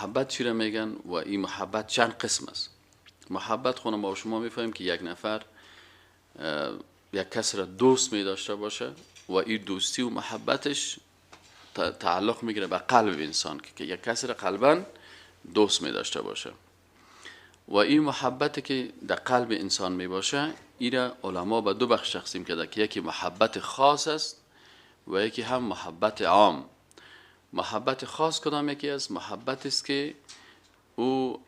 محبت چی را میگن و این محبت چند قسم است. محبت خونه ما و شما میفهمیم که یک نفر یک کس را دوست می داشته باشه و این دوستی و محبتش تعلق میگیره به قلب انسان، که یک کس را قلبا دوست می داشته باشه و این محبت که در قلب انسان می باشه، این را علما به دو بخش تقسیم کرده که یکی محبت خاص است و یکی هم محبت عام. محبت خاص کدام یکی است؟ محبت است که او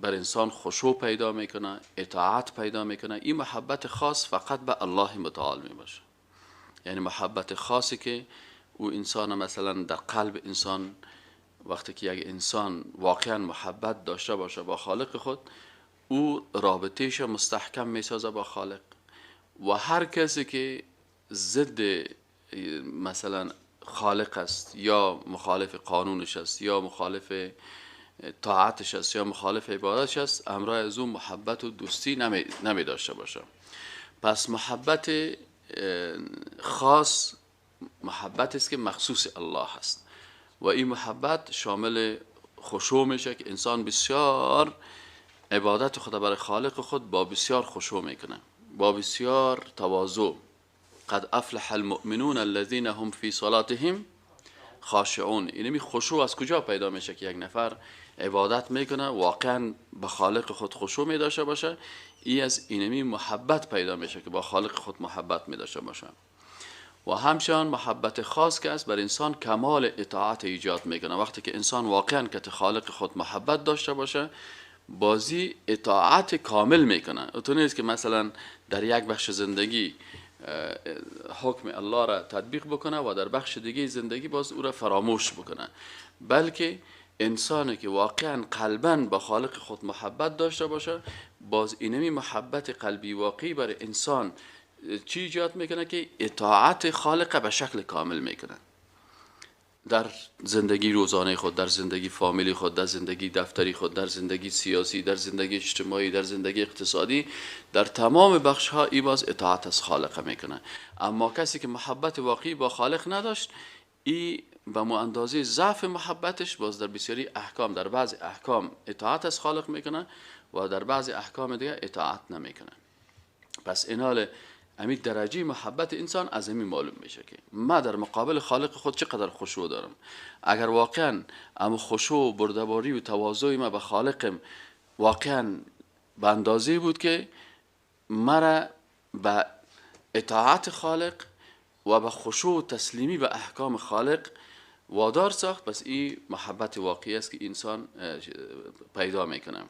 بر انسان خشوع پیدا میکنه، اطاعت پیدا میکنه. این محبت خاص فقط به الله متعال می باشه. یعنی محبت خاصی که او انسان مثلا در قلب انسان، وقتی که یک انسان واقعا محبت داشته باشه با خالق خود، او رابطهش مستحکم میسازه با خالق و هر کسی که ضد مثلا خالق است یا مخالف قانونش است یا مخالف طاعتش است یا مخالف عبادتش است، همراه از اون محبت و دوستی نمی داشته باشه. پس محبت خاص محبت است که مخصوص الله است و این محبت شامل خشوع میشه که انسان بسیار عبادت خود برای خالق خود با بسیار خشوع میکنه، با بسیار تواضع. قد افلح المؤمنون الذين هم في صلاتهم خاشعون. اینمی خشوع از کجا پیدا میشه که یک نفر عبادت میکنه واقعا به خالق خود خشوع میداشته باشه؟ ای از اینمی محبت پیدا میشه که با خالق خود محبت میداشته باشه. و همچنان محبت خاص که است بر انسان کمال اطاعت ایجاد میکنه. وقتی که انسان واقعا که خالق خود محبت داشته باشه، بازی اطاعت کامل میکنه. تو نیست که مثلا در یک بخش زندگی حکم الله را تطبیق بکنه و در بخش دیگه زندگی باز او را فراموش بکنه، بلکه انسانی که واقعا قلباً با خالق خود محبت داشته باشه، باز اینمی محبت قلبی واقعی برای انسان چی ایجاد میکنه که اطاعت خالق به شکل کامل میکنه در زندگی روزانه خود، در زندگی فامیلی خود، در زندگی دفتری خود، در زندگی سیاسی، در زندگی اجتماعی، در زندگی اقتصادی، در تمام بخش ها ای باز اطاعت از خالق میکنه. اما کسی که محبت واقعی با خالق نداشت، ای به اندازه ضعف محبتش باز در بسیاری احکام، در بعض احکام اطاعت از خالق میکنه و در بعض احکام دیگه اطاعت نمیکنه. پس این حال همین درجه محبت انسان از همین معلوم میشه که من در مقابل خالق خود چقدر خشوع دارم. اگر واقعا اما خشوع و بردباری و تواضع ما به خالقم واقعا به اندازه بود که مرا به اطاعت خالق و به خشوع و تسلیمی به احکام خالق وادار ساخت، پس این محبت واقعی است که انسان پیدا میکنه.